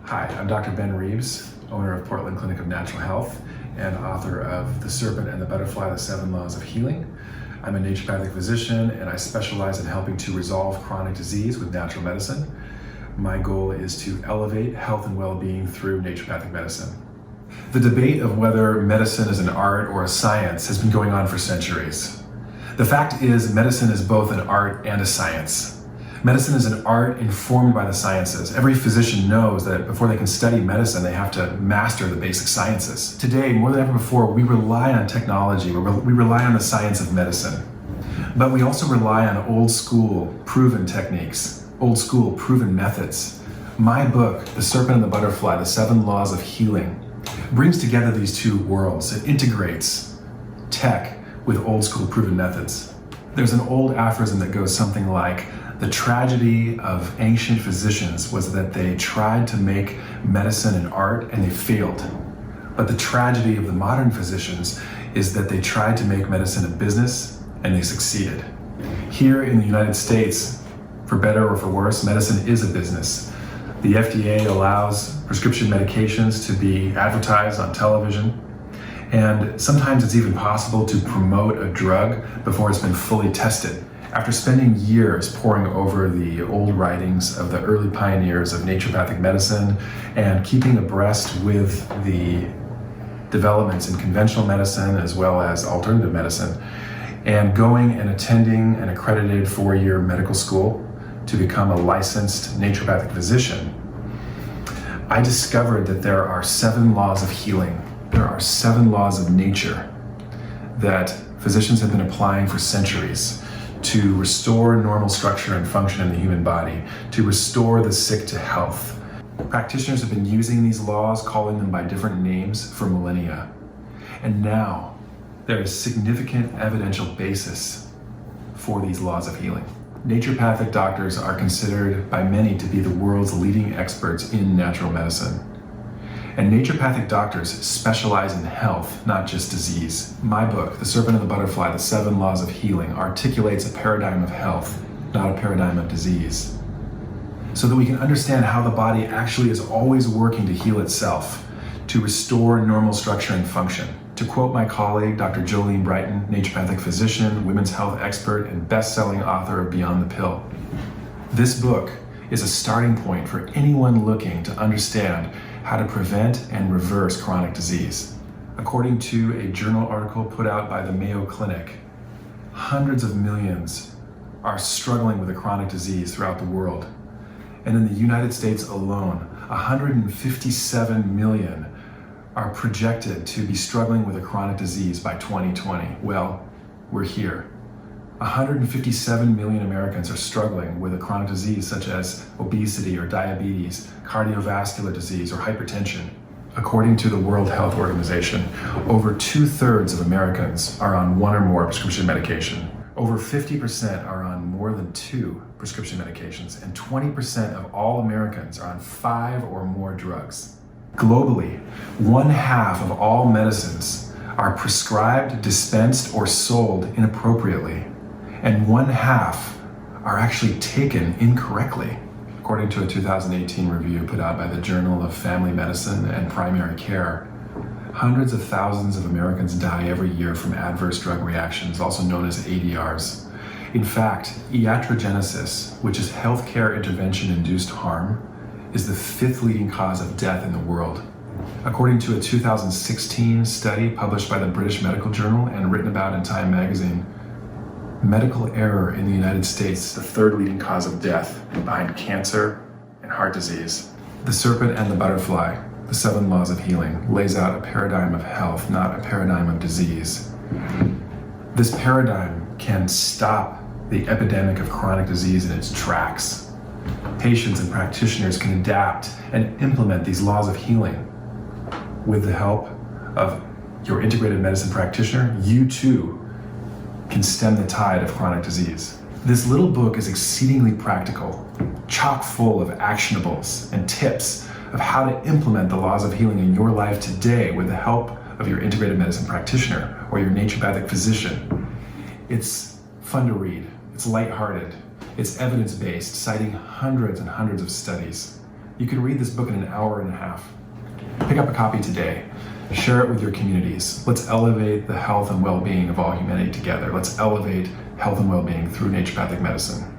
Hi, I'm Dr. Ben Reebs, owner of Portland Clinic of Natural Health and author of The Serpent and the Butterfly, The 7 Laws of Healing. I'm a naturopathic physician and I specialize in helping to resolve chronic disease with natural medicine. My goal is to elevate health and well-being through naturopathic medicine. The debate of whether medicine is an art or a science has been going on for centuries. The fact is, medicine is both an art and a science. Medicine is an art informed by the sciences. Every physician knows that before they can study medicine, they have to master the basic sciences. Today, more than ever before, we rely on technology. We rely on the science of medicine. But we also rely on old school proven techniques, old school proven methods. My book, The Serpent and the Butterfly, The 7 Laws of Healing, brings together these two worlds. It integrates tech with old school proven methods. There's an old aphorism that goes something like, the tragedy of ancient physicians was that they tried to make medicine an art and they failed. But the tragedy of the modern physicians is that they tried to make medicine a business and they succeeded. Here in the United States, for better or for worse, medicine is a business. The FDA allows prescription medications to be advertised on television, and sometimes it's even possible to promote a drug before it's been fully tested. After spending years poring over the old writings of the early pioneers of naturopathic medicine and keeping abreast with the developments in conventional medicine as well as alternative medicine, and going and attending an accredited 4-year medical school to become a licensed naturopathic physician, I discovered that there are 7 laws of healing. There are 7 laws of nature that physicians have been applying for centuries to restore normal structure and function in the human body, to restore the sick to health. Practitioners have been using these laws, calling them by different names for millennia. And now there is significant evidential basis for these laws of healing. Naturopathic doctors are considered by many to be the world's leading experts in natural medicine. And naturopathic doctors specialize in health, not just disease. My book, The Serpent and the Butterfly, The 7 Laws of Healing, articulates a paradigm of health, not a paradigm of disease, so that we can understand how the body actually is always working to heal itself, to restore normal structure and function. To quote my colleague, Dr. Jolene Brighton, naturopathic physician, women's health expert, and best-selling author of Beyond the Pill, this book is a starting point for anyone looking to understand how to prevent and reverse chronic disease. According to a journal article put out by the Mayo Clinic, hundreds of millions are struggling with a chronic disease throughout the world. And in the United States alone, 157 million are projected to be struggling with a chronic disease by 2020. Well, we're here. 157 million Americans are struggling with a chronic disease such as obesity or diabetes, cardiovascular disease, or hypertension. According to the World Health Organization, over 2/3 of Americans are on 1 or more prescription medication. Over 50% are on more than 2 prescription medications, and 20% of all Americans are on 5 or more drugs. Globally, 1/2 of all medicines are prescribed, dispensed, or sold inappropriately. And 1/2 are actually taken incorrectly. According to a 2018 review put out by the Journal of Family Medicine and Primary Care, hundreds of thousands of Americans die every year from adverse drug reactions, also known as ADRs. In fact, iatrogenesis, which is healthcare intervention-induced harm, is the 5th leading cause of death in the world. According to a 2016 study published by the British Medical Journal and written about in Time magazine, medical error in the United States is the 3rd leading cause of death behind cancer and heart disease. The Serpent and the Butterfly, The 7 Laws of Healing, lays out a paradigm of health, not a paradigm of disease. This paradigm can stop the epidemic of chronic disease in its tracks. Patients and practitioners can adapt and implement these laws of healing. With the help of your integrative medicine practitioner, you too can stem the tide of chronic disease. This little book is exceedingly practical, chock full of actionables and tips of how to implement the laws of healing in your life today with the help of your integrative medicine practitioner or your naturopathic physician. It's fun to read, it's lighthearted, it's evidence-based, citing hundreds and hundreds of studies. You can read this book in an hour and a half. Pick up a copy today. Share it with your communities. Let's elevate the health and well-being of all humanity together. Let's elevate health and well-being through naturopathic medicine.